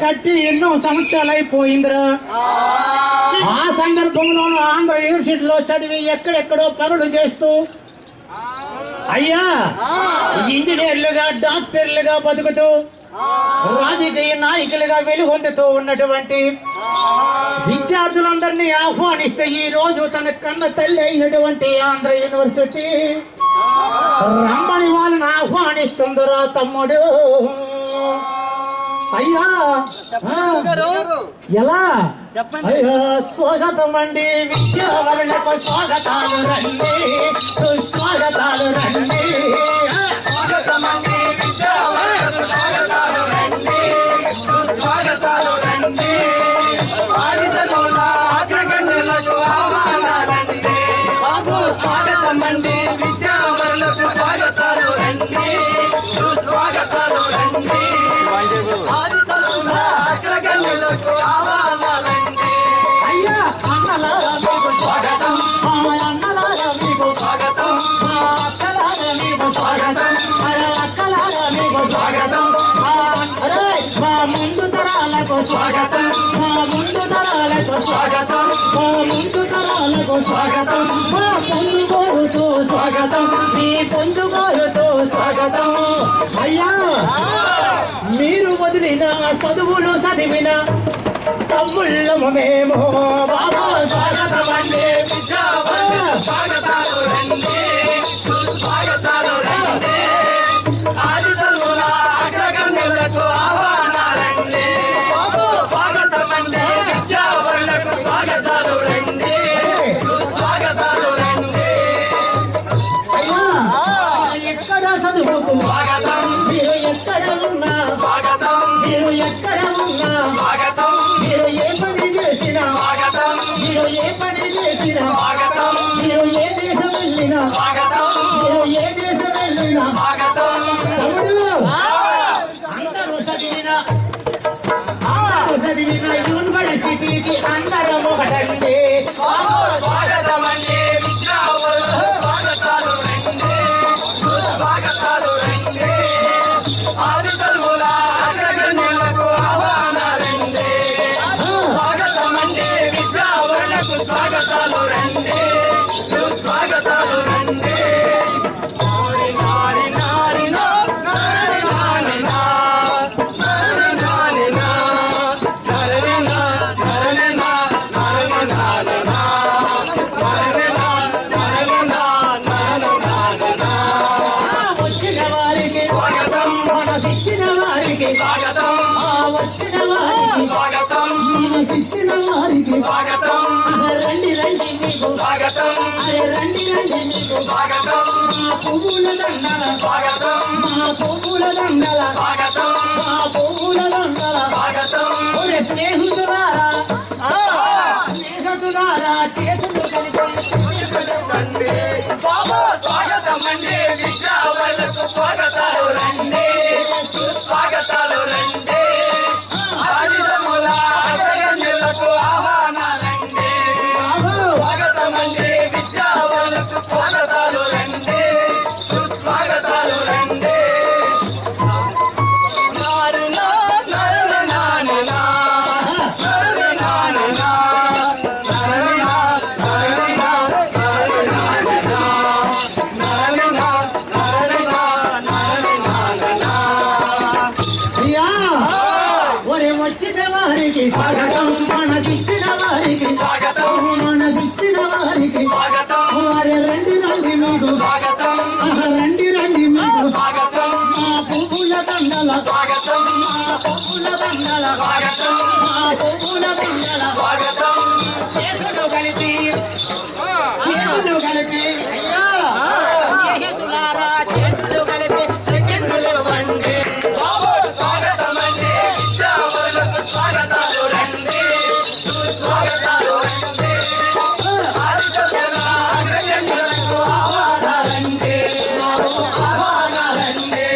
కట్టి ఎన్నో సంవత్సరాలు అయిపోయిందిరా. ఆ సందర్భంలోనూ ఆంధ్ర యూనివర్సిటీలో చదివి ఎక్కడెక్కడో పనులు చేస్తూ అయ్యా ఇంజనీర్లుగా డాక్టర్లుగా బతుకుతూ రాజకీయ నాయకులుగా వెలుగొందుతూ ఉన్నటువంటి విద్యార్థులందరినీ ఆహ్వానిస్తే ఈ రోజు తన కన్న తల్లి అయినటువంటి ఆంధ్ర యూనివర్సిటీ రమ్మని వాళ్ళని ఆహ్వానిస్తుందిరా తమ్ముడు. అయ్యా ఎలా చెప్పండి. స్వాగతం అండి, విద్యావరులకు స్వాగతాలు రండి, సుస్వాగతాలు రండి. స్వాగతం అండి, విద్యావరులకు స్వాగతాలు రండి, సుస్వాగతాలు రండి. అగ్రగణ్యులకు ఆహ్వానాలండి బాబు. స్వాగతం అండి, విద్యావరులకు స్వాగతాలు రండి, సుస్వాగతాలు రండి. అగ్రగణ్యులకు ఆహ్వానాలండి. అయ్యా అన్నలారా మీకు స్వాగతం, అన్నలారా మీకు స్వాగతం, అక్కలారా మీకు స్వాగతం, అక్కలారా మీకు స్వాగతం. మా ముందు తరాలకు స్వాగతం, మా ముందు తరాలకు స్వాగతం, మా ముందు తరాలకు స్వాగతం. మా పొందు కోరుతూ స్వాగతం, మీ పొందు కోరుతూ స్వాగతం. అయ్యా మీరు వదిలిన చదువులు చదివిన తమ్ముళ్ళము మేము బాబా. స్వాగతం అండి, స్వాగతాలు రండి, స్వాగతాలు రండి. ఆది చదువుల అగ్రగణ్యులకు ఆహ్వానాలండి బాబు. స్వాగతం అండి, విద్యావరులకు స్వాగతాలు రండి, స్వాగతాలు రండి. అయ్యా ఎక్కడ చదువుకు స్వాగతం, మీరు ఎక్కడ ఉన్నా స్వాగతం, మీరు ఎక్కడ ఉన్నా స్వాగతం, మీరు ఏ పని చేసినా స్వాగతం, మీరు ఏ పని చేసినా స్వాగతం, మీరు ఏ దేశం వెళ్ళినా స్వాగతం, మీరు ఏ దేశం వెళ్ళినా స్వాగతం. అందరూ చదివిన యూనివర్సిటీకి అందరం ఒకటండి. స్వాగతం అండి, స్వాగతాలు రండి, స్వాగతాలు రండి. ఆది చదువుల అగ్రగణ్యులకు ఆహ్వానాలండి. స్వాగతం అండి, విద్యావరులకు స్వాగతాలు రండి, స్వాగతాలు రండి. వచ్చిన వారికి స్వాగతం, మనసిచ్చిన వారికి స్వాగతం, వచ్చిన వారికి స్వాగతం, మనసిచ్చిన వారికి స్వాగతం. రండి రండి మీకు స్వాగతం, రండి రండి మీకు స్వాగతం. మా పువ్వుల దండల స్వాగతం, మా పువ్వుల దండల స్వాగతం, మా పువ్వుల దండల స్వాగతం. స్నేహితులారా స్నేహితులారా చేతులు కలిపి బాబా. స్వాగతం అండి, విద్యావరులకు స్వాగతాలు రండి, స్వాగతాలు రండి. ఆది చదువుల అగ్రగణ్యులకు ఆహ్వానాలండి. స్వాగతం అండి, విద్యావరులకు స్వాగతాలు రండి, సుస్వాగతాలు రండి. వచ్చిన వారికి స్వాగతం, మనసిచ్చిన వారికి స్వాగతం, మనసిచ్చిన వారికి స్వాగతం. వారి రండి రండి మీకు స్వాగతం, రండి రండి మీకు స్వాగతం. మా పువ్వుల దండల స్వాగతం, మా పువ్వుల దండల స్వాగతం, మా పువ్వుల దండల స్వాగతం. చేతులు కలిపి చేతులు కలిపి అయ్యా స్నేహితులారా చేతులు కలిపి సెకండ్లు ఇవ్వండి. స్వాగతం అండి, స్వాగతాలు రండి, స్వాగతాలు రండి. ఆది చదువుల అగ్రగణ్యులకు ఆహ్వానాలండి, ఆహ్వానాలండి.